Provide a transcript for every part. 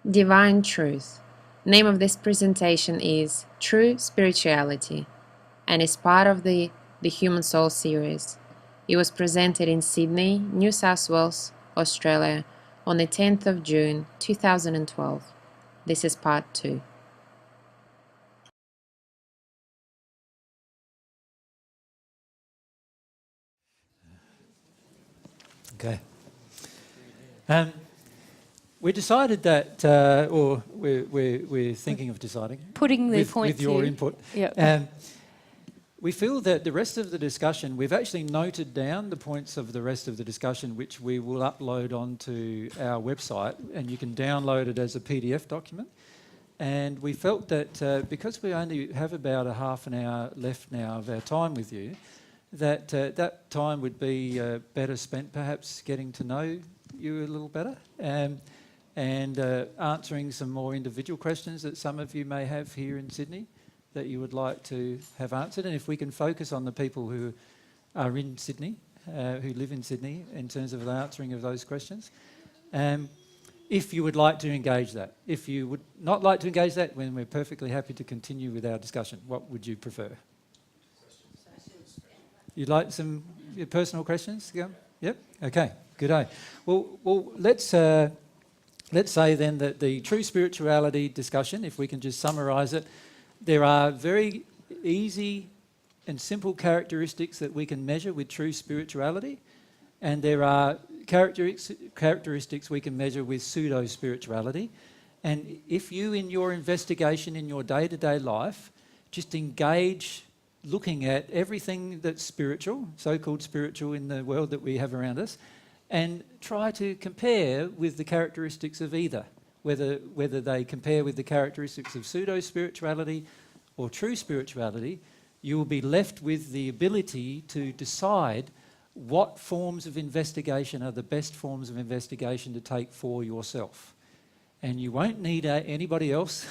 Divine Truth. Name of this presentation is True Spirituality and is part of the Human Soul series. It was presented in Sydney, New South Wales, Australia on the 10th of June 2012. This is part 2. Okay. We decided that, or we're thinking of deciding. Putting the points with your here. input. Yep. We feel that the rest of the discussion, we've actually noted down the points of the rest of the discussion, which we will upload onto our website, and you can download it as a PDF document. And we felt that because we only have about a half an hour left now of our time with you, that that time would be better spent perhaps getting to know you a little better and answering some more individual questions that some of you may have here in Sydney that you would like to have answered. And if we can focus on the people who are in Sydney, who live in Sydney, in terms of the answering of those questions. If you would like to engage that. If you would not like to engage that, then we're perfectly happy to continue with our discussion. What would you prefer? You'd like some personal questions? Yeah? Yep. Okay. Good day. Well, let's say then that the true spirituality discussion, if we can just summarise it, there are very easy and simple characteristics that we can measure with true spirituality, and there are characteristics we can measure with pseudo-spirituality. And if you, in your investigation in your day-to-day life, just engage looking at everything that's spiritual, so-called spiritual in the world that we have around us, and try to compare with the characteristics of either, whether they compare with the characteristics of pseudo-spirituality or true spirituality, you will be left with the ability to decide what forms of investigation are the best forms of investigation to take for yourself. And you won't need anybody else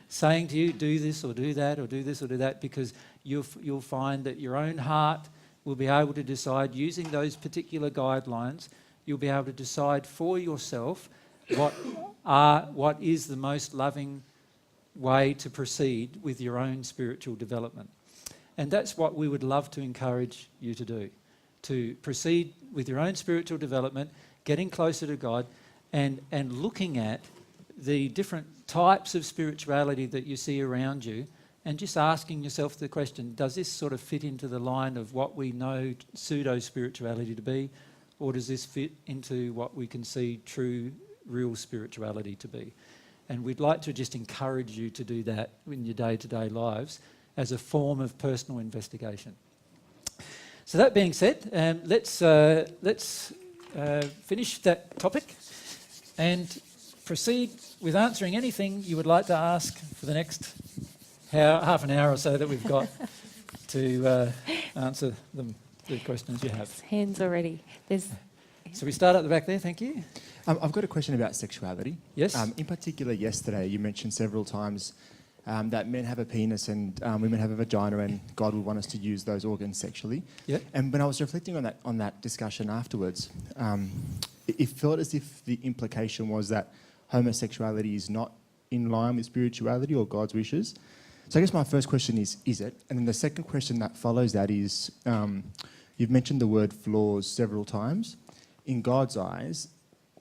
saying to you, do this or do that or do this or do that, because you'll find that your own heart will be able to decide, using those particular guidelines, you'll be able to decide for yourself what is the most loving way to proceed with your own spiritual development. And that's what we would love to encourage you to do, to proceed with your own spiritual development, getting closer to God, and looking at the different types of spirituality that you see around you, and just asking yourself the question, does this sort of fit into the line of what we know pseudo-spirituality to be, or does this fit into what we can see true, real spirituality to be? And we'd like to just encourage you to do that in your day-to-day lives as a form of personal investigation. So that being said, let's finish that topic and proceed with answering anything you would like to ask for the next half an hour or so that we've got to answer the questions you have. Hands already. So we start at the back there, thank you. I've got a question about sexuality. Yes. In particular, yesterday you mentioned several times that men have a penis and women have a vagina, and God would want us to use those organs sexually. Yep. And when I was reflecting on that discussion afterwards, it felt as if the implication was that homosexuality is not in line with spirituality or God's wishes. So I guess my first question is it? And then the second question that follows that is, you've mentioned the word flaws several times. In God's eyes,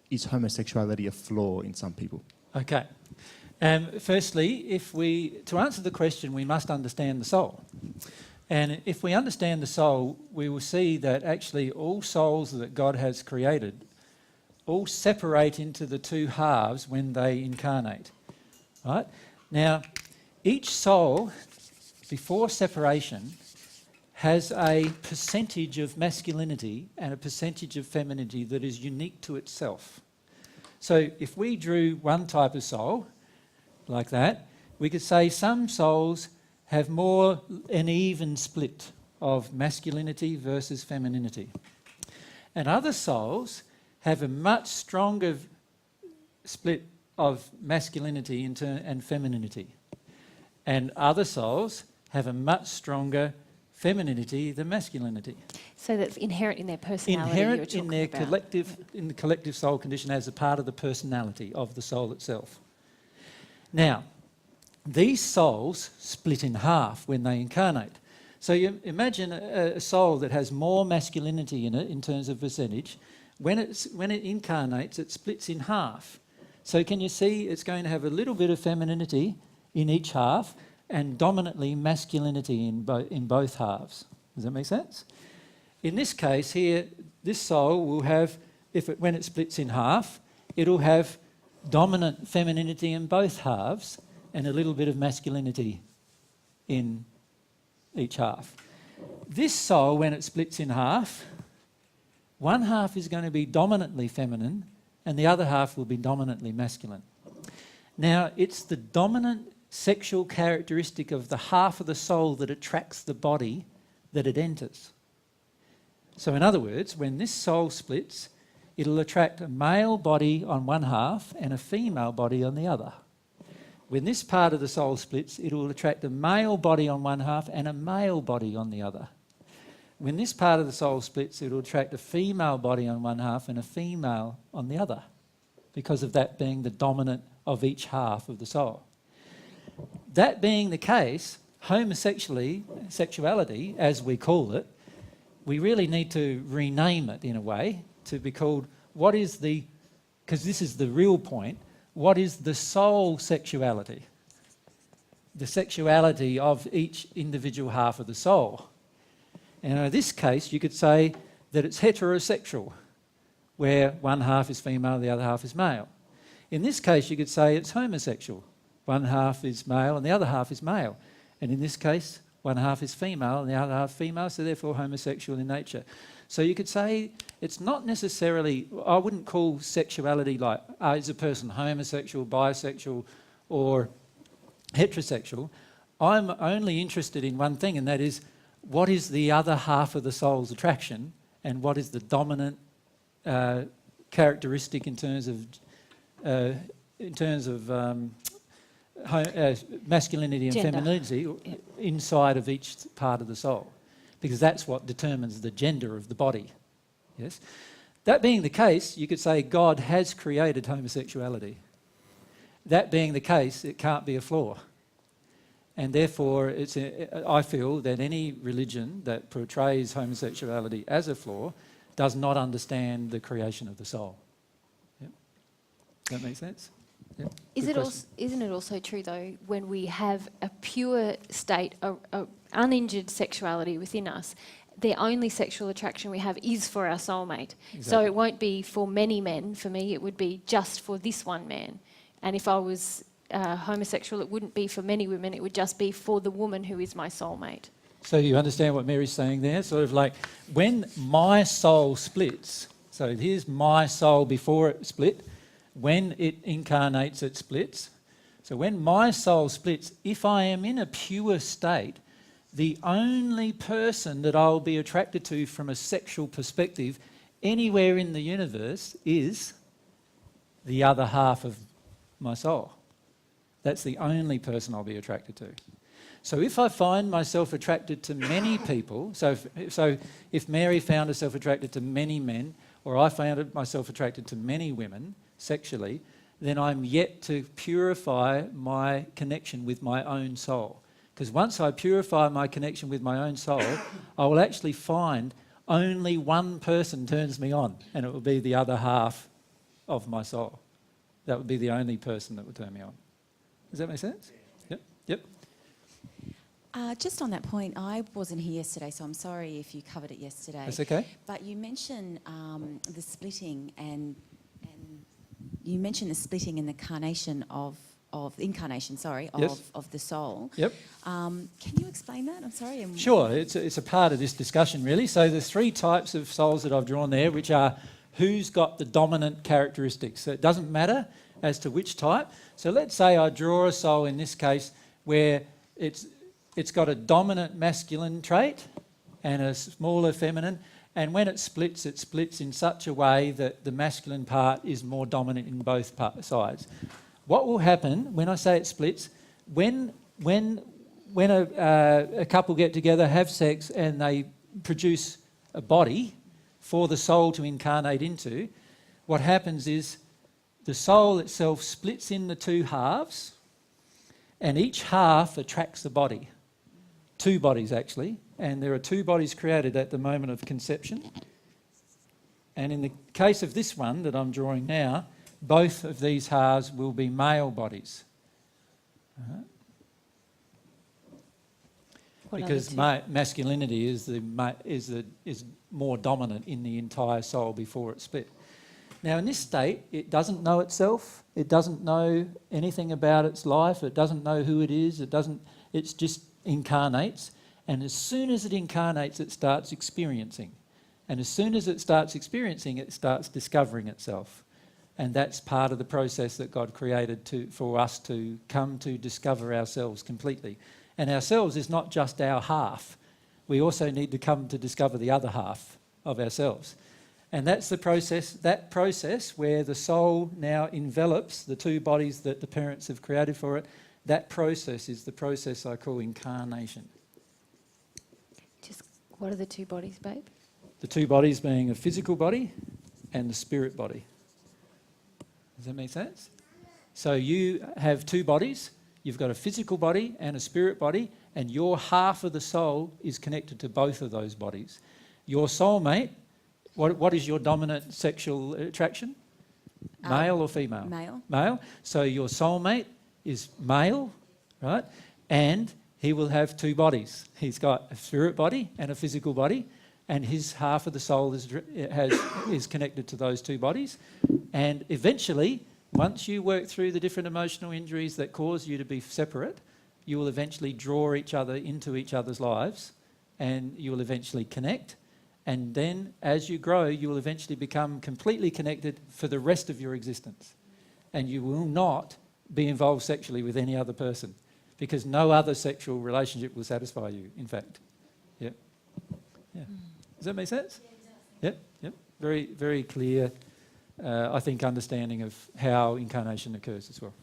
is homosexuality a flaw in some people? Okay. Firstly, to answer the question, we must understand the soul. And if we understand the soul, we will see that actually all souls that God has created all separate into the two halves when they incarnate. Right? Now, each soul, before separation, has a percentage of masculinity and a percentage of femininity that is unique to itself. So if we drew one type of soul, like that, we could say some souls have more an even split of masculinity versus femininity. And other souls have a much stronger split of masculinity and femininity. And other souls have a much stronger femininity than masculinity. So that's inherent in their personality. Inherent in their collective soul condition as a part of the personality of the soul itself. Now, these souls split in half when they incarnate. So you imagine a soul that has more masculinity in it in terms of percentage. When it incarnates, it splits in half. So can you see it's going to have a little bit of femininity in each half and dominantly masculinity in both halves. Does that make sense? In this case here, this soul will have, when it splits in half, it'll have dominant femininity in both halves and a little bit of masculinity in each half. This soul, when it splits in half, one half is going to be dominantly feminine and the other half will be dominantly masculine. Now, it's the dominant sexual characteristic of the half of the soul that attracts the body that it enters. So in other words, when this soul splits, it'll attract a male body on one half and a female body on the other. When this part of the soul splits, it will attract a male body on one half and a male body on the other. When this part of the soul splits, it will attract a female body on one half and a female on the other, because of that being the dominant of each half of the soul. That being the case, homosexuality, as we call it, we really need to rename it in a way to be called, because this is the real point, what is the soul sexuality? The sexuality of each individual half of the soul. And in this case, you could say that it's heterosexual, where one half is female, the other half is male. In this case, you could say it's homosexual. One half is male and the other half is male. And in this case, one half is female and the other half female, so therefore homosexual in nature. So you could say it's not necessarily, I wouldn't call sexuality like, is a person homosexual, bisexual, or heterosexual. I'm only interested in one thing, and that is, what is the other half of the soul's attraction and what is the dominant characteristic in terms of masculinity and Gender. femininity inside of each part of the soul, because that's what determines the gender of the body. Yes. That being the case, you could say God has created homosexuality. That being the case, it can't be a flaw. And therefore, I feel that any religion that portrays homosexuality as a flaw does not understand the creation of the soul. Yep. Does that make sense? Yep. Isn't it also true, though, when we have a pure state, a uninjured sexuality within us, the only sexual attraction we have is for our soulmate. Exactly. So it won't be for many men. For me, it would be just for this one man. And if I was homosexual, it wouldn't be for many women. It would just be for the woman who is my soulmate. So you understand what Mary's saying there? Sort of like, when my soul splits, so here's my soul before it split, when it incarnates, it splits. So when my soul splits, if I am in a pure state, the only person that I'll be attracted to from a sexual perspective anywhere in the universe is the other half of my soul. That's the only person I'll be attracted to. So if I find myself attracted to many people, so if Mary found herself attracted to many men, or I found myself attracted to many women sexually, then I'm yet to purify my connection with my own soul. Because once I purify my connection with my own soul, I will actually find only one person turns me on, and it will be the other half of my soul. That would be the only person that would turn me on. Does that make sense? Yep. Yep. Just on that point, I wasn't here yesterday, so I'm sorry if you covered it yesterday. That's okay. But you mentioned the splitting and you mentioned the splitting and the carnation of the soul. Yep. Can you explain that? I'm sorry. Sure. It's a part of this discussion, really. So there's three types of souls that I've drawn there, which are who's got the dominant characteristics. So it doesn't matter as to which type. So let's say I draw a soul in this case where it's got a dominant masculine trait and a smaller feminine, and when it splits in such a way that the masculine part is more dominant in both sides. What will happen when I say it splits, when a couple get together, have sex, and they produce a body for the soul to incarnate into, what happens is the soul itself splits in the two halves, and each half attracts the body. 2 bodies actually, and there are 2 bodies created at the moment of conception. And in the case of this one that I'm drawing now, both of these halves will be male bodies. What are Because the two? masculinity is more dominant in the entire soul before it's split. Now in this state, it doesn't know itself, it doesn't know anything about its life, it doesn't know who it is, it just incarnates, and as soon as it incarnates, it starts experiencing. And as soon as it starts experiencing, it starts discovering itself. And that's part of the process that God created for us to come to discover ourselves completely. And ourselves is not just our half. We also need to come to discover the other half of ourselves. And that's the process, that process where the soul now envelops the 2 bodies that the parents have created for it. That process is the process I call incarnation. Just what are the 2 bodies, babe? The 2 bodies being a physical body and the spirit body. Does that make sense? So you have 2 bodies. You've got a physical body and a spirit body, and your half of the soul is connected to both of those bodies. Your soulmate, what is your dominant sexual attraction? Male or female? Male. Male. So your soulmate is male, right? And he will have 2 bodies. He's got a spirit body and a physical body, and his half of the soul is connected to those 2 bodies. And eventually, once you work through the different emotional injuries that cause you to be separate, you will eventually draw each other into each other's lives, and you will eventually connect. And then as you grow, you will eventually become completely connected for the rest of your existence. And you will not be involved sexually with any other person, because no other sexual relationship will satisfy you, in fact. Yep. Yeah. Does that make sense? Yep. Yep. Very, very clear, I think, understanding of how incarnation occurs as well.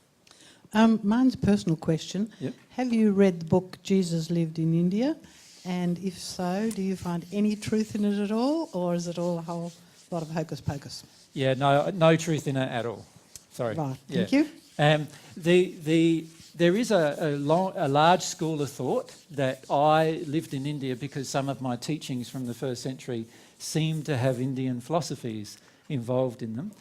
Mine's a personal question. Yep. Have you read the book Jesus Lived in India? And if so, do you find any truth in it at all, or is it all a whole lot of hocus pocus? Yeah, no truth in it at all. Sorry. Right, Yeah. thank you. There is a large school of thought that I lived in India because some of my teachings from the 1st century seem to have Indian philosophies involved in them.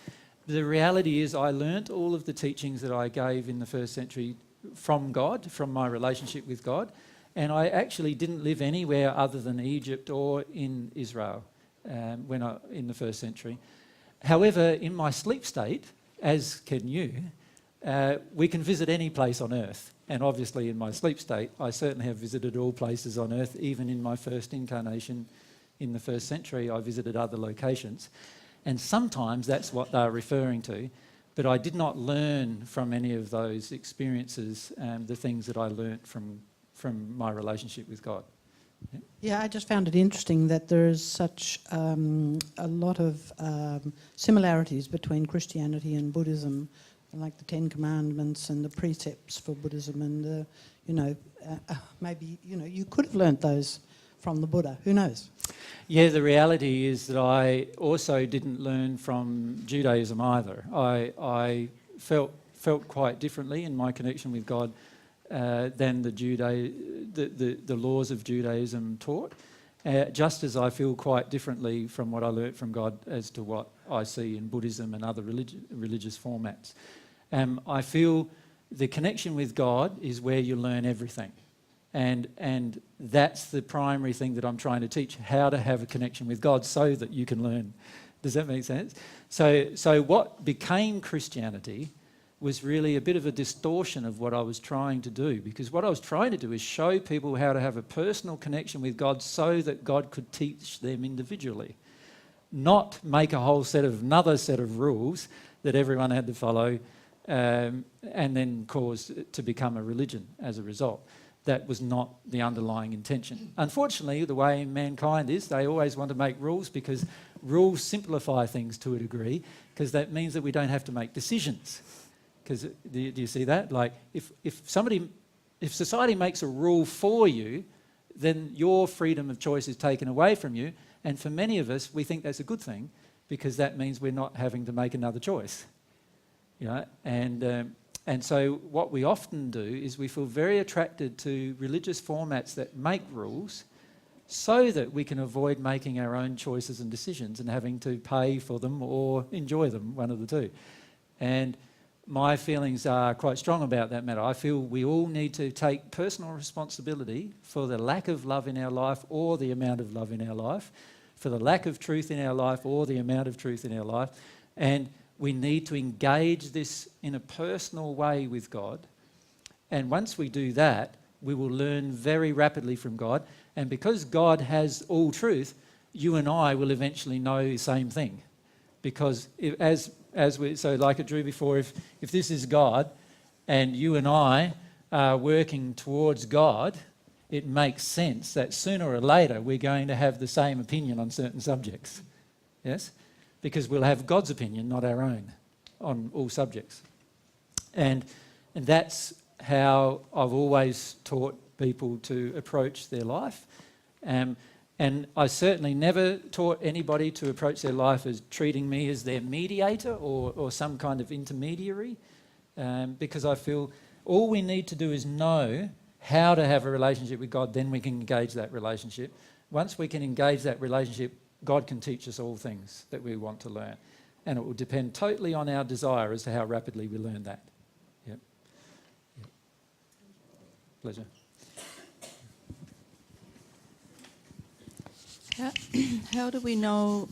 The reality is I learnt all of the teachings that I gave in the 1st century from God, from my relationship with God, and I actually didn't live anywhere other than Egypt or in Israel in the 1st century. However, in my sleep state, as can you, we can visit any place on earth. And obviously in my sleep state, I certainly have visited all places on earth. Even in my first incarnation in the 1st century, I visited other locations. And sometimes that's what they're referring to. But I did not learn from any of those experiences the things that I learnt from my relationship with God. Yeah. Yeah, I just found it interesting that there is such a lot of similarities between Christianity and Buddhism, like the 10 Commandments and the precepts for Buddhism, and maybe you could have learnt those from the Buddha. Who knows? Yeah, the reality is that I also didn't learn from Judaism either. I felt quite differently in my connection with God than the laws of Judaism taught, just as I feel quite differently from what I learnt from God as to what I see in Buddhism and other religious formats. I feel the connection with God is where you learn everything. And that's the primary thing that I'm trying to teach, how to have a connection with God so that you can learn. Does that make sense? So what became Christianity was really a bit of a distortion of what I was trying to do, because what I was trying to do is show people how to have a personal connection with God so that God could teach them individually, not make a whole another set of rules that everyone had to follow and then cause it to become a religion as a result. That was not the underlying intention. Unfortunately, the way mankind is, they always want to make rules because rules simplify things to a degree, because that means that we don't have to make decisions. Because do you see that? Like if society makes a rule for you, then your freedom of choice is taken away from you. And for many of us, we think that's a good thing because that means we're not having to make another choice. You know, and And so what we often do is we feel very attracted to religious formats that make rules so that we can avoid making our own choices and decisions and having to pay for them or enjoy them, one of the two. And my feelings are quite strong about that matter. I feel we all need to take personal responsibility for the lack of love in our life or the amount of love in our life, for the lack of truth in our life or the amount of truth in our life. And we need to engage this in a personal way with God. And once we do that, we will learn very rapidly from God. And because God has all truth, you and I will eventually know the same thing. Because so like it drew before, if this is God and you and I are working towards God, it makes sense that sooner or later we're going to have the same opinion on certain subjects. Yes? Because we'll have God's opinion, not our own, on all subjects. And that's how I've always taught people to approach their life. And I certainly never taught anybody to approach their life as treating me as their mediator or some kind of intermediary, because I feel all we need to do is know how to have a relationship with God, then we can engage that relationship. Once we can engage that relationship, God can teach us all things that we want to learn. And it will depend totally on our desire as to how rapidly we learn that. Yep. Pleasure. How do we know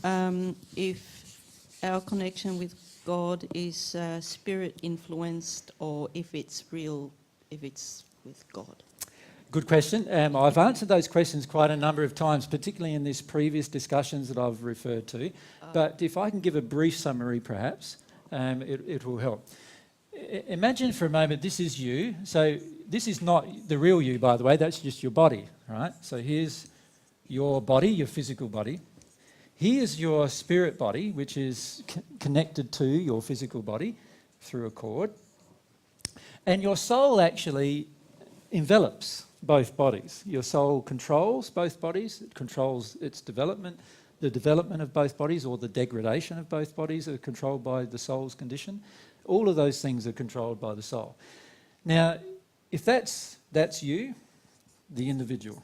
if our connection with God is spirit influenced or if it's real, if it's with God? Good question. I've answered those questions quite a number of times, particularly in these previous discussions that I've referred to. But if I can give a brief summary, perhaps, it will help. Imagine for a moment this is you. So this is not the real you, by the way. That's just your body, right? So here's your body, your physical body. Here's your spirit body, which is connected to your physical body through a cord. And your soul actually envelops both bodies. Your soul controls both bodies. It controls its development. The development of both bodies or the degradation of both bodies are controlled by the soul's condition. All of those things are controlled by the soul. Now, if that's you, the individual.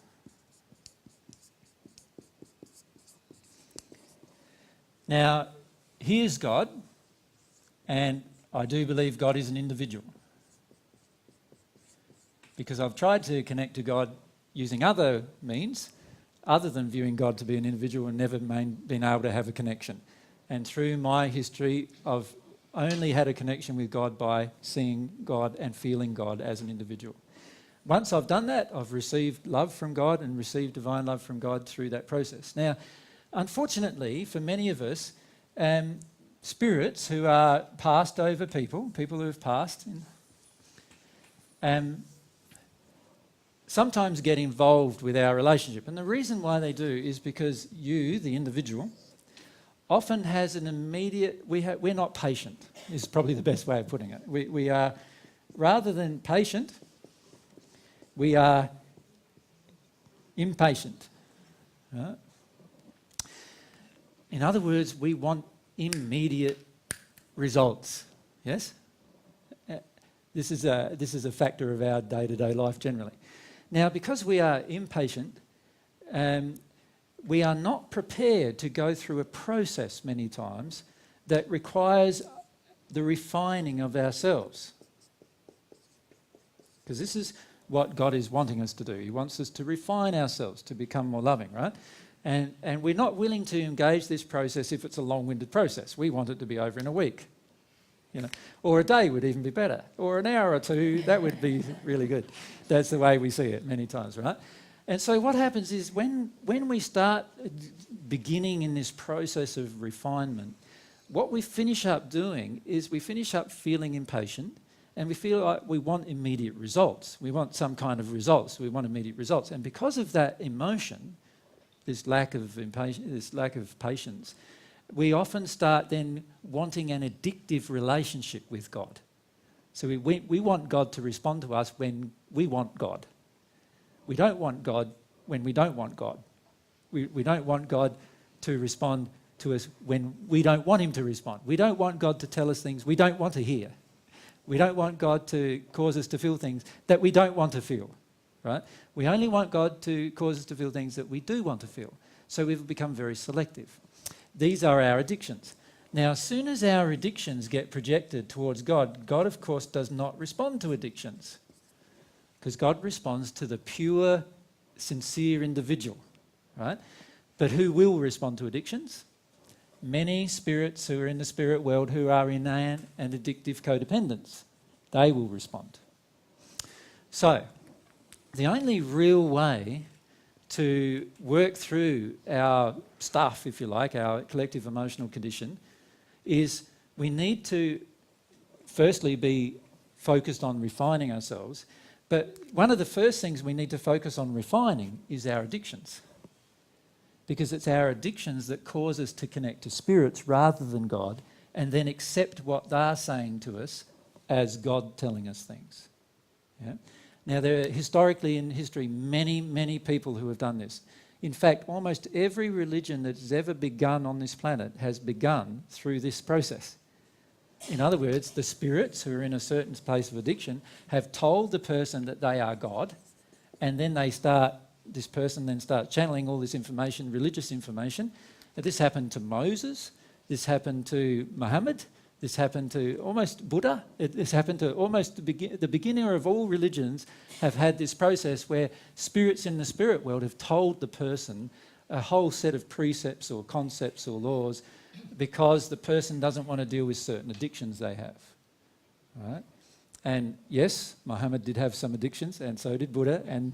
Now, here's God, and I do believe God is an individual. Because I've tried to connect to God using other means, other than viewing God to be an individual, and never been able to have a connection. And through my history, I've only had a connection with God by seeing God and feeling God as an individual. Once I've done that, I've received love from God and received divine love from God through that process. Now, unfortunately, for many of us, spirits who are passed over people who have passed, sometimes get involved with our relationship. And the reason why they do is because you, the individual, often has an immediate... We're not patient, is probably the best way of putting it. We are, rather than patient, we are impatient. Right? In other words, we want immediate results. Yes? This is a factor of our day-to-day life generally. Now, because we are impatient, we are not prepared to go through a process many times that requires the refining of ourselves. Because this is what God is wanting us to do. He wants us to refine ourselves, to become more loving, right? And we're not willing to engage this process if it's a long-winded process. We want it to be over in a week. Or a day would even be better. Or an hour or two, that would be really good. That's the way we see it many times, right? And so what happens is when we start beginning in this process of refinement, what we finish up doing is we finish up feeling impatient and we feel like we want immediate results. We want some kind of results. We want immediate results. And because of that emotion, this lack of patience, we often start then wanting an addictive relationship with God. So we want God to respond to us when we want God. We don't want God when we don't want God. We don't want God to respond to us when we don't want him to respond. We don't want God to tell us things we don't want to hear. We don't want God to cause us to feel things that we don't want to feel, right? We only want God to cause us to feel things that we do want to feel. So we've become very selective. These are our addictions. Now, as soon as our addictions get projected towards God, God, of course, does not respond to addictions, because God responds to the pure, sincere individual, right? But who will respond to addictions? Many spirits who are in the spirit world who are in an addictive codependence. They will respond. So, the only real way to work through our stuff, if you like, our collective emotional condition, is we need to firstly be focused on refining ourselves, but one of the first things we need to focus on refining is our addictions, because it's our addictions that cause us to connect to spirits rather than God, and then accept what they're saying to us as God telling us things. Yeah? Now, there are historically in history many people who have done this. In fact, almost every religion that has ever begun on this planet has begun through this process. In other words, the spirits who are in a certain place of addiction have told the person that they are God, and then this person then starts channeling all this information, religious information. Now, this happened to Moses, this happened to Muhammad, this happened to almost Buddha, this happened to almost the beginner of all religions have had this process where spirits in the spirit world have told the person a whole set of precepts or concepts or laws because the person doesn't want to deal with certain addictions they have. Right? And yes, Muhammad did have some addictions, and so did Buddha, and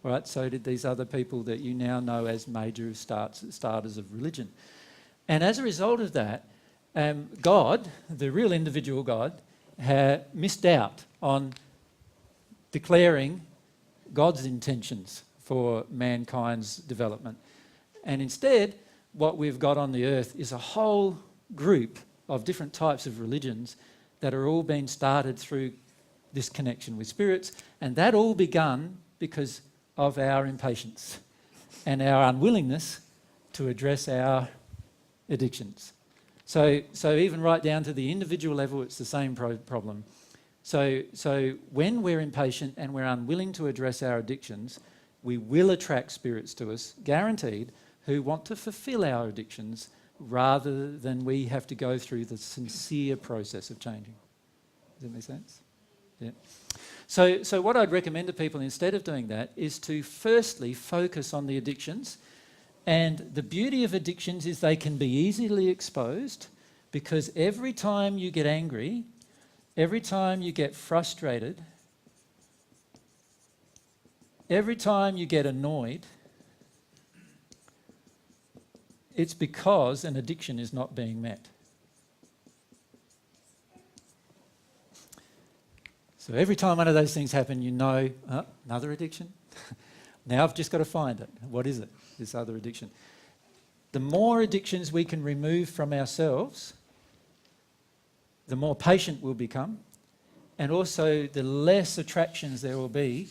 right, so did these other people that you now know as major starters of religion. And as a result of that, God, the real individual God, had missed out on declaring God's intentions for mankind's development. And instead, what we've got on the earth is a whole group of different types of religions that are all being started through this connection with spirits, and that all begun because of our impatience and our unwillingness to address our addictions. So even right down to the individual level, it's the same problem. So when we're impatient and we're unwilling to address our addictions, we will attract spirits to us, guaranteed, who want to fulfill our addictions rather than we have to go through the sincere process of changing. Does that make sense? Yeah. So what I'd recommend to people instead of doing that is to firstly focus on the addictions. And the beauty of addictions is they can be easily exposed, because every time you get angry, every time you get frustrated, every time you get annoyed, it's because an addiction is not being met. So every time one of those things happen, you know, another addiction. Now I've just got to find it. What is it? This other addiction. The more addictions we can remove from ourselves, the more patient we'll become, and also the less attractions there will be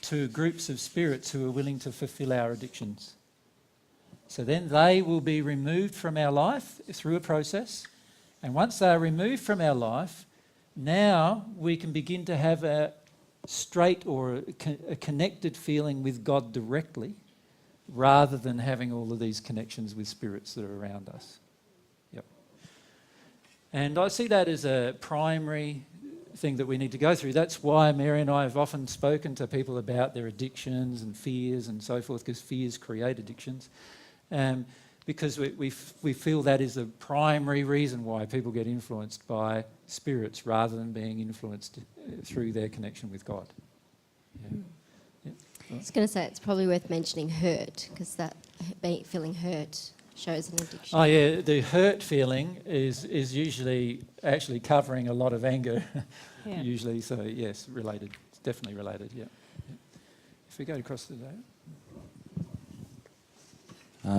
to groups of spirits who are willing to fulfill our addictions. So then they will be removed from our life through a process, and once they are removed from our life, now we can begin to have a straight or a connected feeling with God directly, rather than having all of these connections with spirits that are around us. Yep. And I see that as a primary thing that we need to go through. That's why Mary and I have often spoken to people about their addictions and fears and so forth, because fears create addictions. Because we feel that is the primary reason why people get influenced by spirits rather than being influenced through their connection with God. Yeah. Yeah. I was going to say it's probably worth mentioning hurt, because that feeling hurt shows an addiction. Oh yeah, the hurt feeling is usually actually covering a lot of anger, Yeah. usually. So yes, related. It's definitely related. Yeah. Yeah. If we go across the day.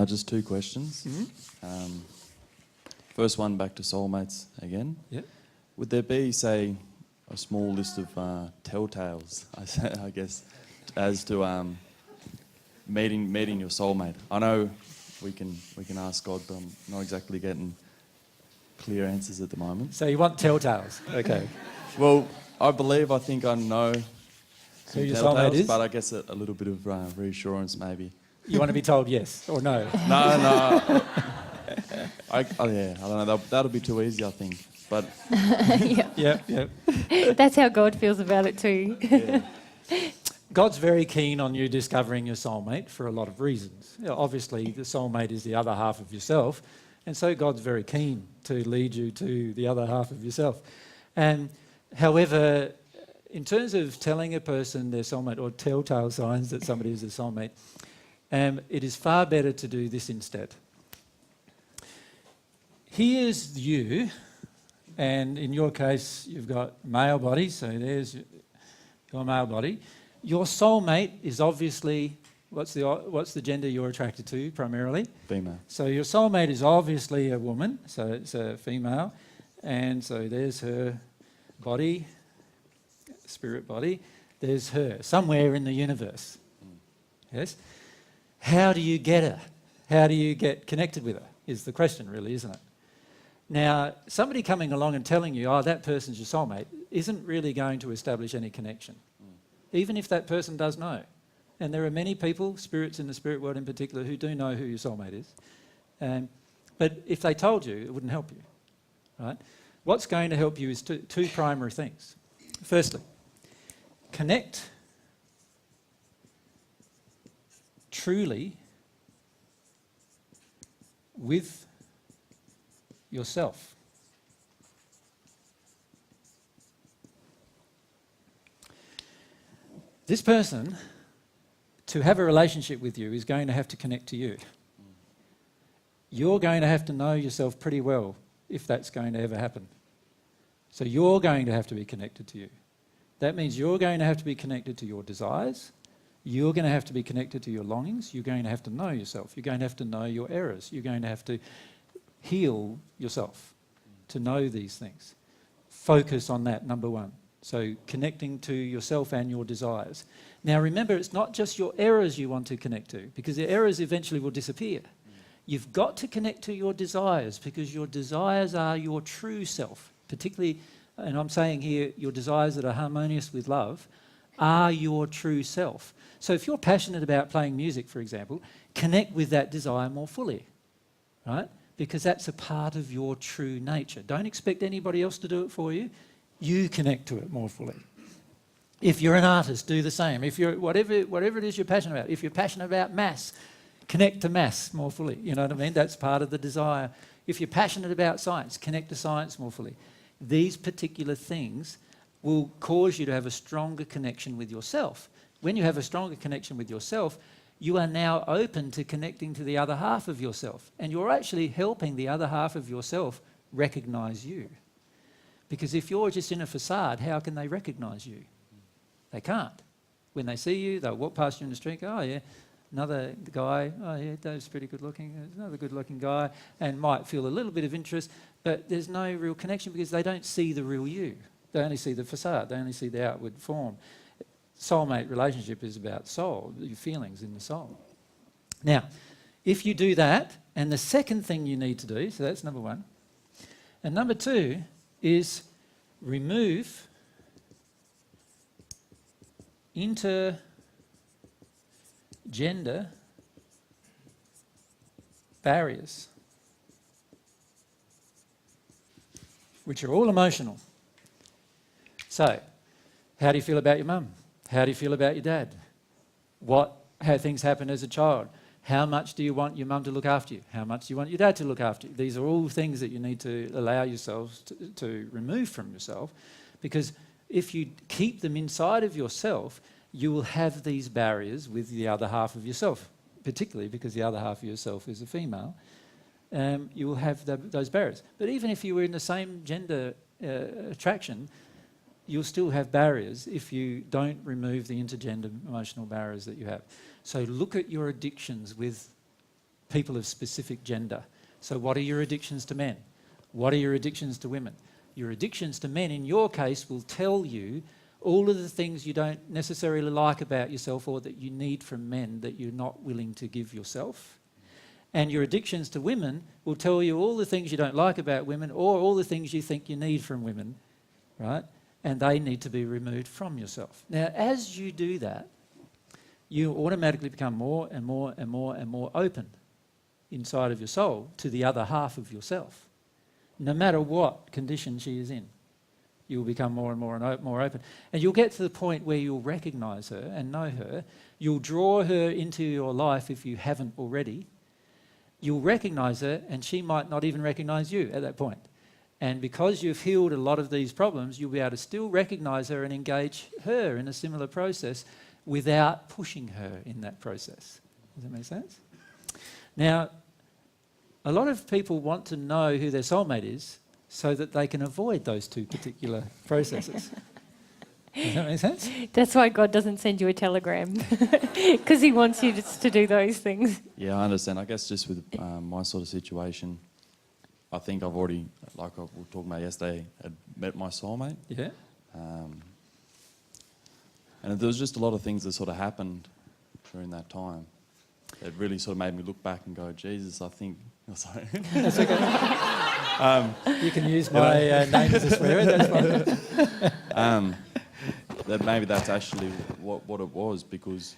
Just two questions. Mm-hmm. First one, back to soulmates again. Yep. Would there be, say, a small list of telltales, I guess, as to meeting your soulmate? I know we can ask God, but I'm not exactly getting clear answers at the moment. So you want telltales? Okay. Well, I think I know Who your telltales, soulmate is? but I guess a little bit of reassurance maybe. You want to be told yes or no? No. I don't know. That'll be too easy, I think. But Yep. That's how God feels about it too. God's very keen on you discovering your soulmate for a lot of reasons. You know, obviously, the soulmate is the other half of yourself, and so God's very keen to lead you to the other half of yourself. And however, in terms of telling a person their soulmate or telltale signs that somebody is a soulmate, it is far better to do this instead. Here's you, and in your case, you've got male body, so there's your male body. Your soulmate is obviously, what's the gender you're attracted to primarily? female. So your soulmate is obviously a woman, so it's a female, and so there's her body, spirit body, there's her, somewhere in the universe. Yes? How do you get her? How do you get connected with her, is the question really, isn't it? Now, somebody coming along and telling you, oh, that person's your soulmate, isn't really going to establish any connection, even if that person does know. And there are many people, spirits in the spirit world in particular, who do know who your soulmate is. But if they told you, it wouldn't help you, right? What's going to help you is two primary things. Firstly, connect truly with yourself. This person, to have a relationship with you, is going to have to connect to you. You're going to have to know yourself pretty well if that's going to ever happen. So you're going to have to be connected to you. That means you're going to have to be connected to your desires. You're going to have to be connected to your longings. You're going to have to know yourself. You're going to have to know your errors. You're going to have to heal yourself to know these things. Focus on that, number one. So connecting to yourself and your desires. Now remember, it's not just your errors you want to connect to, because the errors eventually will disappear. You've got to connect to your desires, because your desires are your true self, particularly, and I'm saying here, your desires that are harmonious with love are your true self. So if you're passionate about playing music, for example, connect with that desire more fully, right? Because that's a part of your true nature. Don't expect anybody else to do it for you. You connect to it more fully. If you're an artist, do the same. If you're whatever it is you're passionate about. If you're passionate about maths, connect to maths more fully. You know what I mean? That's part of the desire. If you're passionate about science, connect to science more fully. These particular things will cause you to have a stronger connection with yourself. When you have a stronger connection with yourself, you are now open to connecting to the other half of yourself. And you're actually helping the other half of yourself recognise you. Because if you're just in a facade, how can they recognise you? They can't. When they see you, they'll walk past you in the street, go, oh yeah, another guy, oh yeah, Dave's pretty good looking, there's another good looking guy, and might feel a little bit of interest, but there's no real connection because they don't see the real you. They only see the facade, they only see the outward form. Soulmate relationship is about soul, your feelings in the soul. Now, if you do that, and the second thing you need to do, so that's number one, and number two is remove intergender barriers, which are all emotional. So, how do you feel about your mum? How do you feel about your dad? How things happen as a child? How much do you want your mum to look after you? How much do you want your dad to look after you? These are all things that you need to allow yourselves to remove from yourself, because if you keep them inside of yourself, you will have these barriers with the other half of yourself, particularly because the other half of yourself is a female. You will have those barriers. But even if you were in the same gender attraction, you'll still have barriers if you don't remove the intergender emotional barriers that you have. So look at your addictions with people of specific gender. So what are your addictions to men? What are your addictions to women? Your addictions to men, in your case, will tell you all of the things you don't necessarily like about yourself or that you need from men that you're not willing to give yourself. And your addictions to women will tell you all the things you don't like about women or all the things you think you need from women, right? and they need to be removed from yourself. Now, as you do that, you automatically become more and more and more and more open inside of your soul to the other half of yourself. No matter what condition she is in, you'll become more and more and more open. And you'll get to the point where you'll recognise her and know her. You'll draw her into your life if you haven't already. You'll recognise her, and she might not even recognise you at that point. And because you've healed a lot of these problems, you'll be able to still recognise her and engage her in a similar process without pushing her in that process. Does that make sense? Now, a lot of people want to know who their soulmate is so that they can avoid those two particular processes. Does that make sense? That's why God doesn't send you a telegram, because he wants you to do those things. Yeah, I understand. I guess just with my sort of situation, I think I've already, like we were talking about yesterday, had met my soulmate. Yeah. And there was just a lot of things that sort of happened during that time. It really sort of made me look back and go, Jesus, I think... Oh, sorry. That's okay. You can use my name as a swear, that's fine. That maybe that's actually what it was, because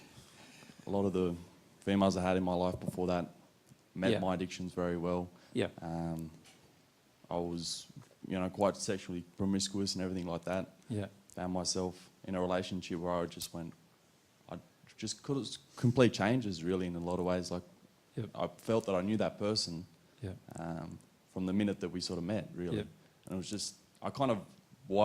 a lot of the females I had in my life before that met my addictions very well. Yeah. I was, quite sexually promiscuous and everything like that. Yeah. Found myself in a relationship where I just could have complete changes really in a lot of ways. Like, I felt that I knew that person from the minute that we sort of met, really. Yep. And it was just, I kind of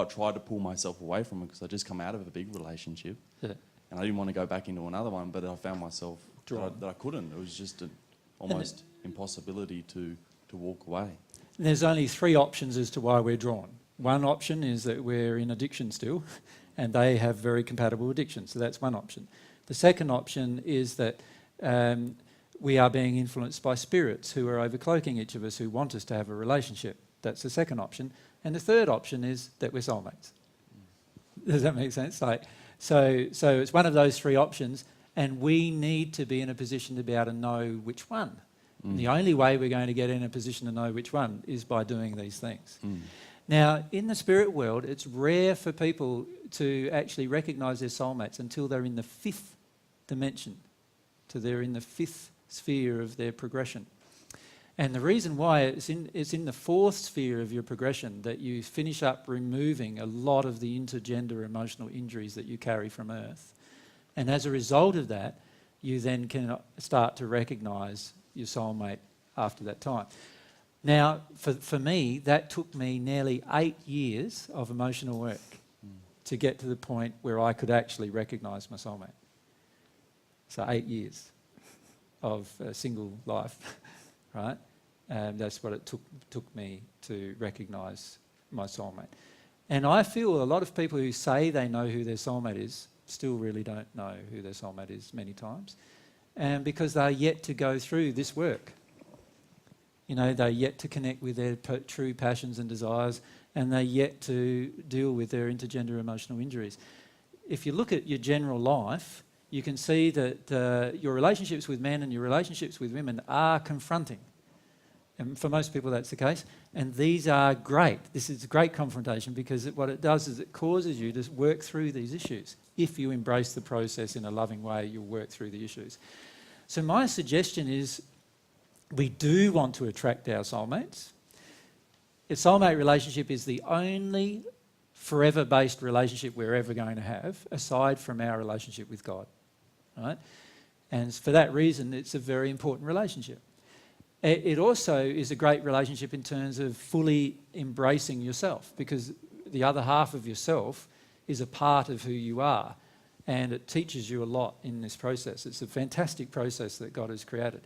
tried to pull myself away from it because I just come out of a big relationship. Yeah. And I didn't want to go back into another one, but I found myself that I couldn't. It was just an almost impossibility to walk away. There's only three options as to why we're drawn. One option is that we're in addiction still, and they have very compatible addictions, so that's one option. The second option is that we are being influenced by spirits who are overcloaking each of us, who want us to have a relationship. That's the second option. And the third option is that we're soulmates. Does that make sense? So it's one of those three options, and we need to be in a position to be able to know which one. The only way we're going to get in a position to know which one is by doing these things. Now, in the spirit world, it's rare for people to actually recognise their soulmates until they're in the fifth dimension, till they're in the fifth sphere of their progression. And the reason why it's in the fourth sphere of your progression that you finish up removing a lot of the intergender emotional injuries that you carry from Earth. And as a result of that, you then can start to recognise your soulmate after that time. Now, for me, that took me nearly 8 years of emotional work to get to the point where I could actually recognise my soulmate. So 8 years of single life, right? That's what it took me to recognise my soulmate. And I feel a lot of people who say they know who their soulmate is still really don't know who their soulmate is many times, and because they're yet to go through this work. They're yet to connect with their true passions and desires, and they're yet to deal with their intergender emotional injuries. If you look at your general life, you can see that your relationships with men and your relationships with women are confronting. And for most people that's the case. And these are great. This is a great confrontation because what it does is it causes you to work through these issues. If you embrace the process in a loving way, you'll work through the issues. So my suggestion is we do want to attract our soulmates. A soulmate relationship is the only forever-based relationship we're ever going to have, aside from our relationship with God. Right? And for that reason, it's a very important relationship. It also is a great relationship in terms of fully embracing yourself, because the other half of yourself is a part of who you are, and it teaches you a lot in this process. It's a fantastic process that God has created.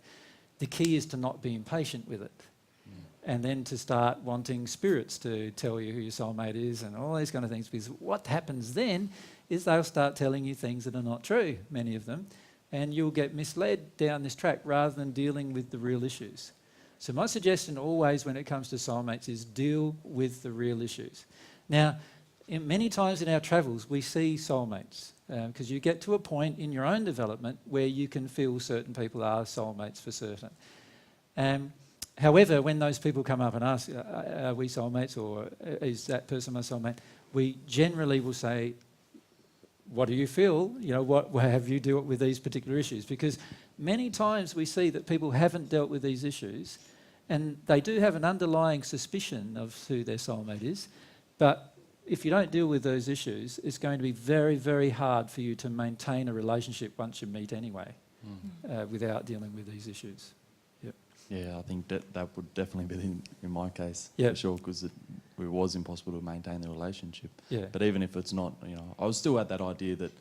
The key is to not be impatient with it, and then to start wanting spirits to tell you who your soulmate is and all these kind of things, because what happens then is they'll start telling you things that are not true, many of them, and you'll get misled down this track rather than dealing with the real issues. So my suggestion always when it comes to soulmates is deal with the real issues. Now, many times in our travels we see soulmates because you get to a point in your own development where you can feel certain people are soulmates for certain. However, when those people come up and ask, are we soulmates or is that person my soulmate? we generally will say, what do you feel? You know, what have you dealt with these particular issues? Because many times we see that people haven't dealt with these issues and they do have an underlying suspicion of who their soulmate is, but if you don't deal with those issues, it's going to be very, very hard for you to maintain a relationship once you meet anyway, without dealing with these issues. Yep. Yeah, I think that would definitely be in my case, Yeah. for sure, because it was impossible to maintain the relationship. Yeah. But even if it's not, you know, I was still at that idea that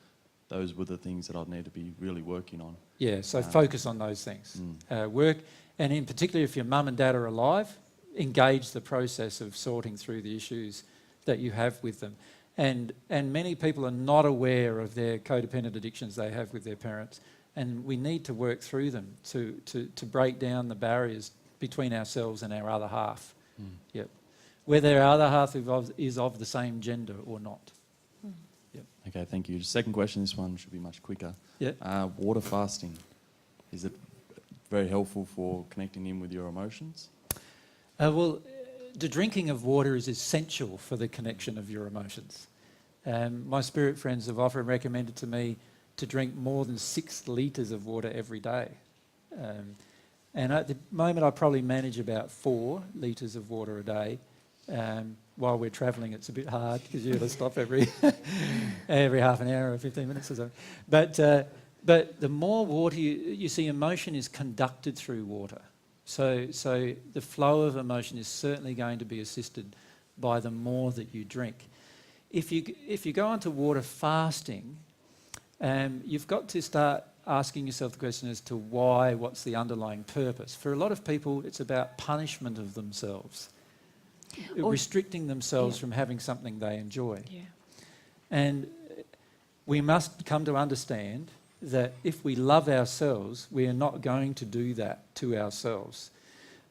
those were the things that I'd need to be really working on. Yeah, so focus on those things. Work, and in particular if your mum and dad are alive, engage the process of sorting through the issues that you have with them. And many people are not aware of their codependent addictions they have with their parents, and we need to work through them to break down the barriers between ourselves and our other half. Yep. Whether our other half is of the same gender or not. Yep. Okay, thank you. Second question, this one should be much quicker. Yeah. Water fasting, is it very helpful for connecting in with your emotions? Well, the drinking of water is essential for the connection of your emotions. My spirit friends have often recommended to me to drink more than 6 litres of water every day. And at the moment I probably manage about 4 litres of water a day. While we're travelling it's a bit hard because you've got to stop every half an hour or 15 minutes or so. But the more water you see, emotion is conducted through water. So the flow of emotion is certainly going to be assisted by the more that you drink. If you go onto water fasting, you've got to start asking yourself the question as to why, what's the underlying purpose. For a lot of people, it's about punishment of themselves, restricting themselves from having something they enjoy. Yeah. And we must come to understand that if we love ourselves, we are not going to do that to ourselves.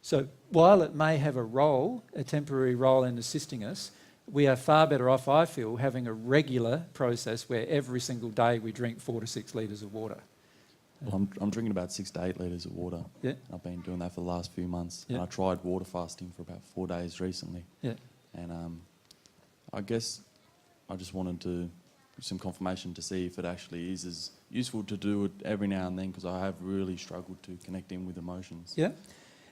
So while it may have a temporary role in assisting us, we are far better off, I feel, having a regular process where every single day we drink 4 to 6 litres of water. Well, I'm drinking about 6 to 8 litres of water. Yeah. I've been doing that for the last few months. Yeah. And I tried water fasting for about 4 days recently. Yeah. And I guess I just wanted some confirmation to see if it actually is as useful to do it every now and then, because I have really struggled to connect in with emotions. Yeah.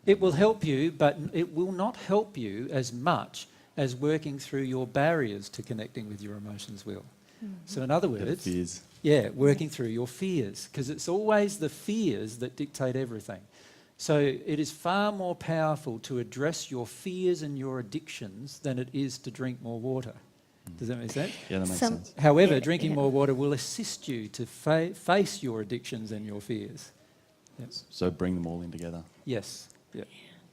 It will help you, but it will not help you as much as working through your barriers to connecting with your emotions will. So in other words, Fears. yeah, working through your fears, because it's always the fears that dictate everything. So it is far more powerful to address your fears and your addictions than it is to drink more water. Does that make sense? Yeah, that makes sense. However, drinking more water will assist you to face your addictions and your fears. Yes. So bring them all in together. Yes. Yeah.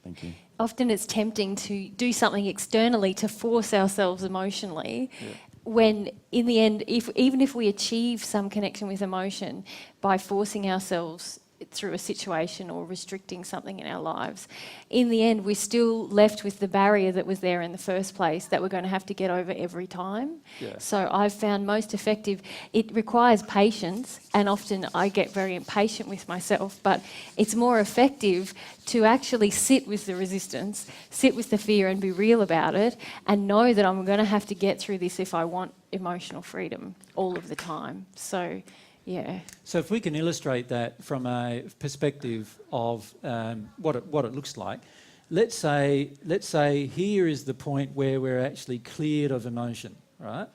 Thank you. Often it's tempting to do something externally to force ourselves emotionally, when in the end, even if we achieve some connection with emotion by forcing ourselves through a situation or restricting something in our lives, in the end we're still left with the barrier that was there in the first place that we're going to have to get over every time. Yeah. So I've found most effective, it requires patience, and often I get very impatient with myself, but it's more effective to actually sit with the resistance, sit with the fear and be real about it, and know that I'm going to have to get through this if I want emotional freedom all of the time. So yeah. So if we can illustrate that from a perspective of what it looks like, let's say here is the point where we're actually cleared of emotion, right?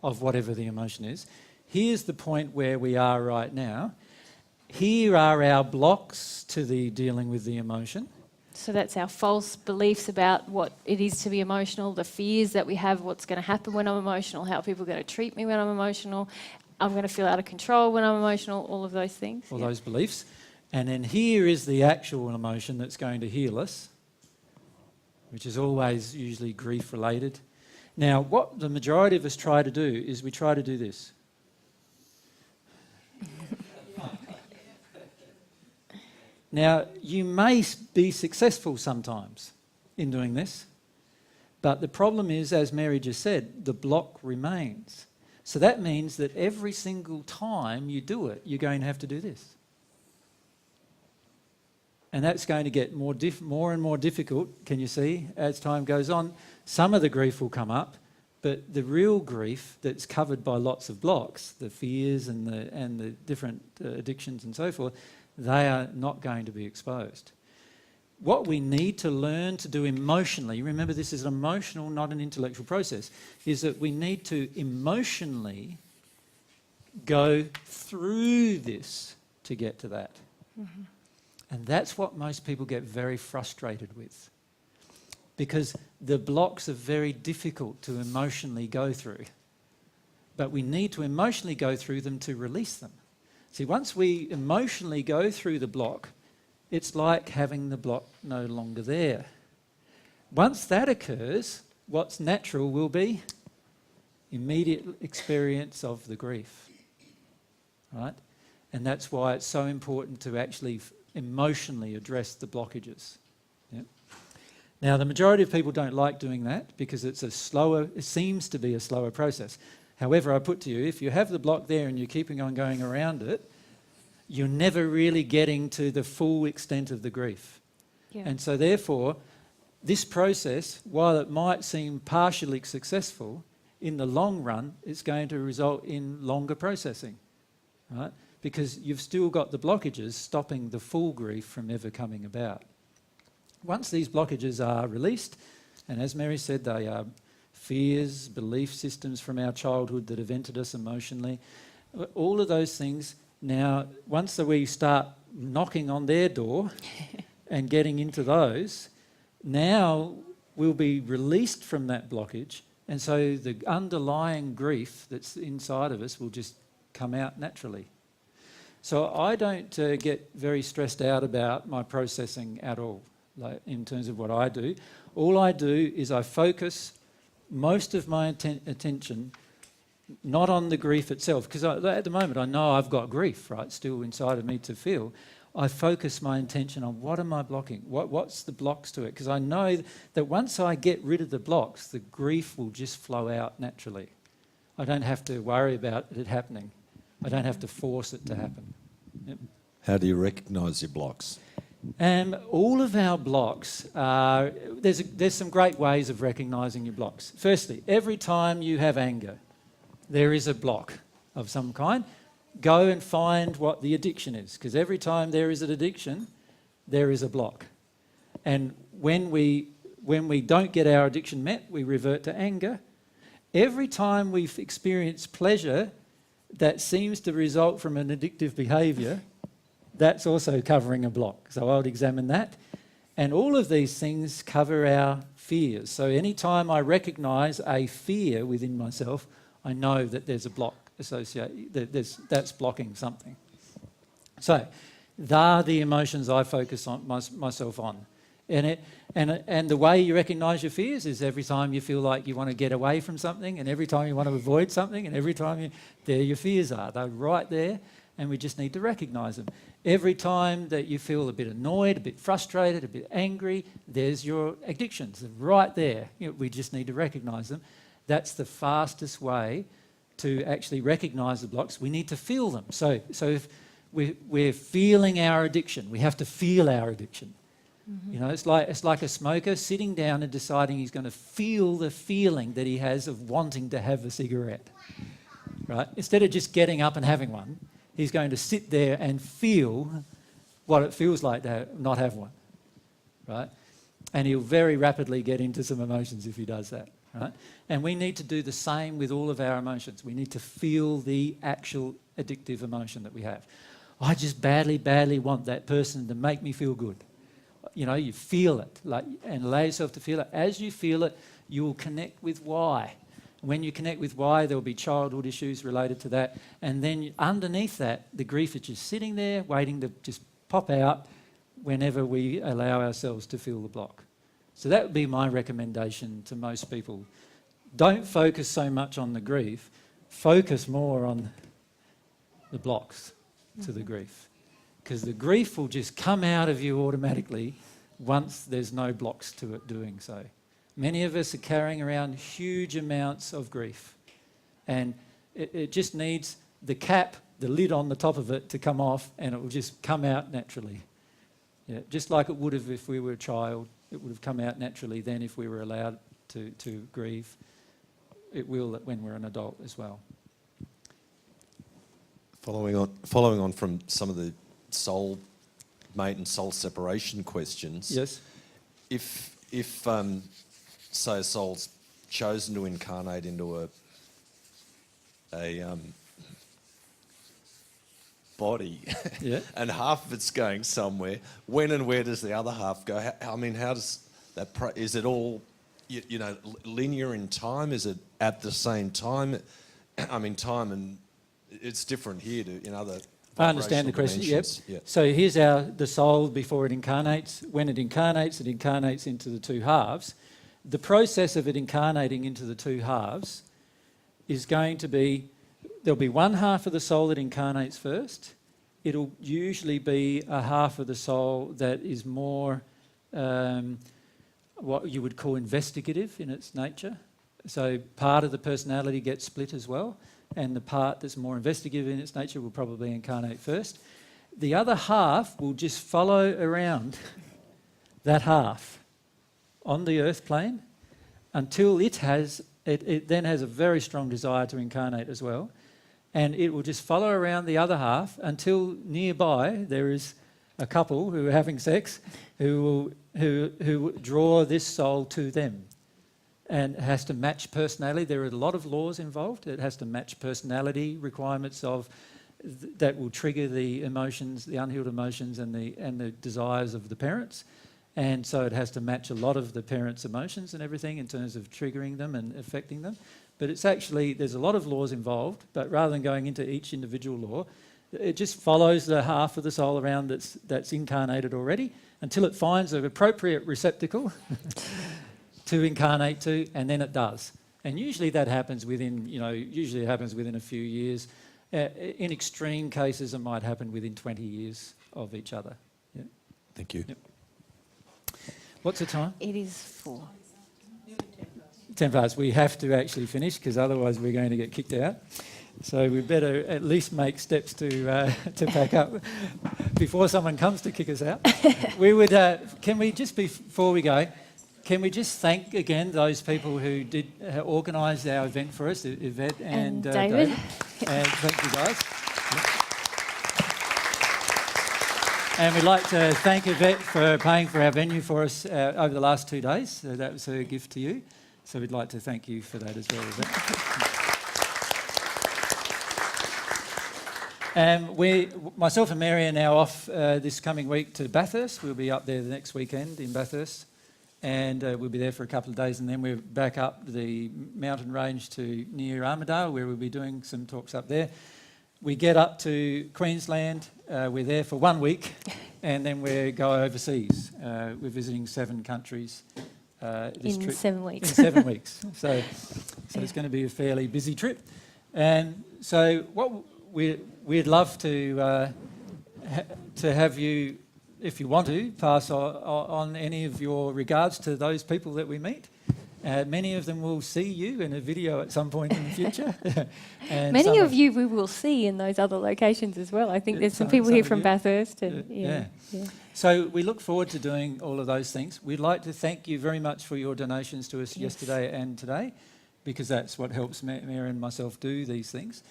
Of whatever the emotion is. Here's the point where we are right now. Here are our blocks to the dealing with the emotion. So that's our false beliefs about what it is to be emotional, the fears that we have, what's going to happen when I'm emotional, how people are going to treat me when I'm emotional, I'm going to feel out of control when I'm emotional, all of those things. All those beliefs. And then here is the actual emotion that's going to heal us, which is always usually grief related. Now, what the majority of us try to do is we try to do this. Now, you may be successful sometimes in doing this, but the problem is, as Mary just said, the block remains. So that means that every single time you do it, you're going to have to do this. And that's going to get more and more difficult, can you see, as time goes on. Some of the grief will come up, But the real grief that's covered by lots of blocks, the fears and the different addictions and so forth, they are not going to be exposed. What we need to learn to do emotionally, remember this is an emotional, not an intellectual process, is that we need to emotionally go through this to get to that. Mm-hmm. And that's what most people get very frustrated with, because the blocks are very difficult to emotionally go through. But we need to emotionally go through them to release them. See, once we emotionally go through the block, it's like having the block no longer there. Once that occurs, what's natural will be immediate experience of the grief, right? And that's why it's so important to actually emotionally address the blockages. Yep. Now, the majority of people don't like doing that because it seems to be a slower process. However, I put to you, if you have the block there and you're keeping on going around it, you're never really getting to the full extent of the grief. Yeah. And so therefore, this process, while it might seem partially successful, in the long run, it's going to result in longer processing, right? Because you've still got the blockages stopping the full grief from ever coming about. Once these blockages are released, and as Mary said, they are fears, belief systems from our childhood that have entered us emotionally, all of those things. Now, once we start knocking on their door and getting into those, now we'll be released from that blockage, and so the underlying grief that's inside of us will just come out naturally. So I don't get very stressed out about my processing at all, like in terms of what I do. All I do is I focus most of my attention not on the grief itself, because at the moment I know I've got grief, right, still inside of me to feel. I focus my intention on what am I blocking? What's the blocks to it? Because I know that once I get rid of the blocks, the grief will just flow out naturally. I don't have to worry about it happening. I don't have to force it to happen. Yep. How do you recognise your blocks? All of our blocks are... There's some great ways of recognising your blocks. Firstly, every time you have anger, there is a block of some kind. Go and find what the addiction is, because every time there is an addiction, there is a block. And when we don't get our addiction met, we revert to anger. Every time we've experienced pleasure that seems to result from an addictive behaviour, that's also covering a block. So I would examine that. And all of these things cover our fears. So anytime I recognise a fear within myself, I know that there's a block associated, that's blocking something. So they're the emotions I focus on myself on. And the way you recognise your fears is every time you feel like you want to get away from something, and every time you want to avoid something, and every time there your fears are. They're right there, and we just need to recognise them. Every time that you feel a bit annoyed, a bit frustrated, a bit angry, there's your addictions. They're right there. We just need to recognise them. That's the fastest way to actually recognise the blocks. We need to feel them. So if we're feeling our addiction, we have to feel our addiction. Mm-hmm. You know, it's like a smoker sitting down and deciding he's going to feel the feeling that he has of wanting to have a cigarette, right? Instead of just getting up and having one, he's going to sit there and feel what it feels like to not have one, right? And he'll very rapidly get into some emotions if he does that. Right? And we need to do the same with all of our emotions. We need to feel the actual addictive emotion that we have. I just badly, badly want that person to make me feel good. You know, you feel it, and allow yourself to feel it. As you feel it, you will connect with why. When you connect with why, there will be childhood issues related to that. And then underneath that, the grief is just sitting there, waiting to just pop out whenever we allow ourselves to feel the block. So that would be my recommendation to most people. Don't focus so much on the grief, focus more on the blocks to the grief. Because the grief will just come out of you automatically once there's no blocks to it doing so. Many of us are carrying around huge amounts of grief, and it just needs the cap, the lid on the top of it to come off, and it will just come out naturally. Yeah, just like it would have if we were a child. It would have come out naturally then if we were allowed to grieve. it will when we're an adult as well. Following on from some of the soul mate and soul separation questions. Yes. If say a soul's chosen to incarnate into a body, Yeah. and half of it's going somewhere, when and where does the other half go? How does that? Is it all, linear in time? Is it at the same time? Time and it's different here in other. I understand the question. Yep. Yeah. So here's the soul before it incarnates. When it incarnates into the two halves. The process of it incarnating into the two halves is going to be, there'll be one half of the soul that incarnates first. It'll usually be a half of the soul that is more what you would call investigative in its nature. So part of the personality gets split as well, and the part that's more investigative in its nature will probably incarnate first. The other half will just follow around that half on the earth plane until it then has a very strong desire to incarnate as well, and it will just follow around the other half until nearby there is a couple who are having sex who draw this soul to them. And it has to match personality. There are a lot of laws involved. It has to match personality requirements that will trigger the emotions, the unhealed emotions and the desires of the parents. And so it has to match a lot of the parents' emotions and everything in terms of triggering them and affecting them. But it's actually, there's a lot of laws involved, but rather than going into each individual law, it just follows the half of the soul around that's incarnated already until it finds an appropriate receptacle to incarnate to, and then it does. And usually that happens within, usually it happens within a few years. In extreme cases, it might happen within 20 years of each other. Yeah. Thank you. Yep. What's the time? It is 4. 10 past. We have to actually finish because otherwise we're going to get kicked out. So we better at least make steps to pack up before someone comes to kick us out. We would. Can we just, before we go, can we just thank again those people who did organise our event for us, Yvette and David. And thank you guys. And we'd like to thank Yvette for paying for our venue for us over the last 2 days. So that was her gift to you. So we'd like to thank you for that as well, Yvette. Myself and Mary are now off this coming week to Bathurst. We'll be up there the next weekend in Bathurst. And we'll be there for a couple of days, and then we're back up the mountain range to near Armidale, where we'll be doing some talks up there. We get up to Queensland, we're there for 1 week, and then we go overseas. We're visiting 7 countries this trip. 7 weeks. In 7 weeks. So it's going to be a fairly busy trip. And so what we'd love to have you, if you want to, pass on any of your regards to those people that we meet. Many of them will see you in a video at some point in the future. And Many of you we will see in those other locations as well. I think there's some people here from Bathurst. And, yeah. So we look forward to doing all of those things. We'd like to thank you very much for your donations to us yesterday and today, because that's what helps Mary and myself do these things.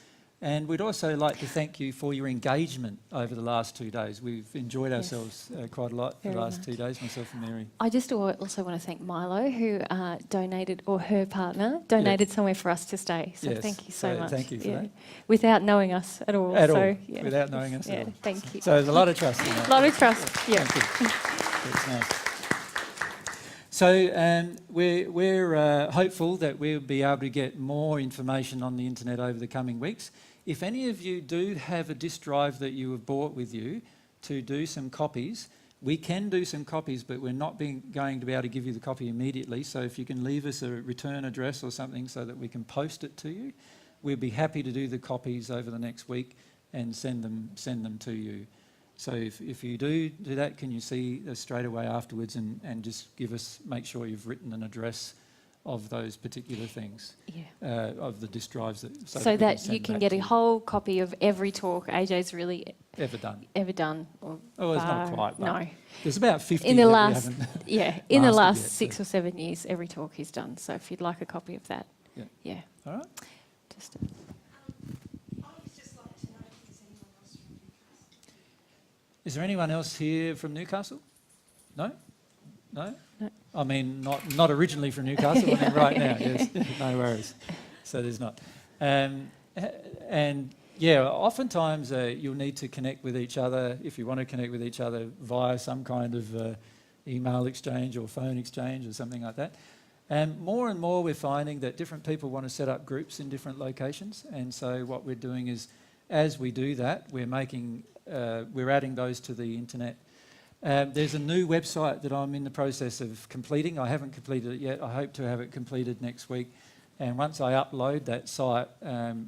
And we'd also like to thank you for your engagement over the last 2 days. We've enjoyed ourselves quite a lot for the last 2 days, myself and Mary. I just also want to thank Milo, who donated, or her partner, donated somewhere for us to stay. So thank you so much. Thank you for that. Without knowing us at all. Without knowing us at all. Thank you. So there's a lot of trust in that. A lot of trust, yeah. Thank you. That's nice. So we're hopeful that we'll be able to get more information on the internet over the coming weeks. If any of you do have a disk drive that you have brought with you to do some copies, we can do some copies, but we're not going to be able to give you the copy immediately. So if you can leave us a return address or something so that we can post it to you, we'll be happy to do the copies over the next week and send them to you. So if you do that, can you see us straight away afterwards and just make sure you've written an address of those particular things, of the disk drives. So that you can get a whole copy of every talk AJ's really ever done. Oh, it's not quite. No. There's about 50 in the that last, we haven't in the last yet, 6 or 7 years, every talk he's done. So if you'd like a copy of that, All right. Just Is there anyone else here from Newcastle? No? No? No. I mean, not originally from Newcastle, I mean right now, yes. No worries. So there's not. And yeah, oftentimes you'll need to connect with each other, if you want to connect with each other, via some kind of email exchange or phone exchange or something like that. And more we're finding that different people want to set up groups in different locations. And so what we're doing is, as we do that, we're adding those to the internet. There's a new website that I'm in the process of completing. I haven't completed it yet. I hope to have it completed next week. And once I upload that site,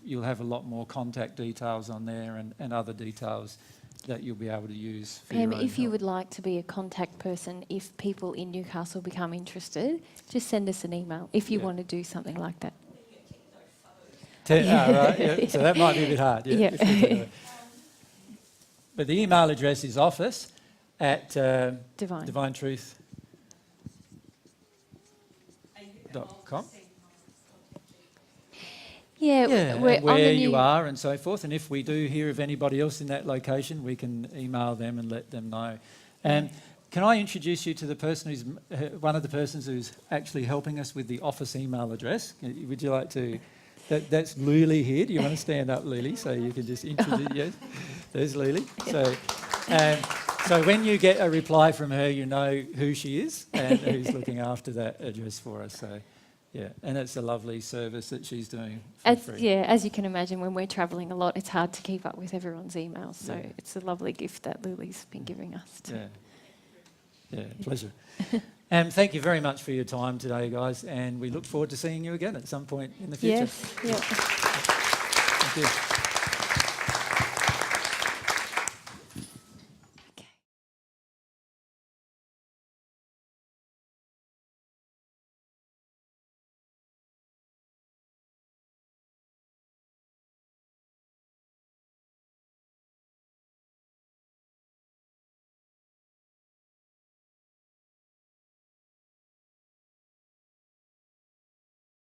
you'll have a lot more contact details on there and other details that you'll be able to use for your own if you help. would like to be a contact person, if people in Newcastle become interested, just send us an email if you Yeah. want to do something like that. Right, yeah. So that might be a bit hard. Yeah. Yeah. But the email address is office@divinetruth.com. Yeah, Yeah, we're and on the where new, you are and so forth. And if we do hear of anybody else in that location, we can email them and let them know. And can I introduce you to the person who's one of the persons who's actually helping us with the office email address? Would you like to? That's Lily here. Do you want to stand up, Lily, so you can just introduce? Yes, there's Lily. So when you get a reply from her, you know who she is and who's looking after that address for us. So. Yeah, and it's a lovely service that she's doing for free. Yeah, as you can imagine, when we're travelling a lot, it's hard to keep up with everyone's emails. So Yeah. it's a lovely gift that Lily's been giving us too. Yeah, pleasure. And thank you very much for your time today, guys. And we look forward to seeing you again at some point in the future. Yes, yeah. Thank you.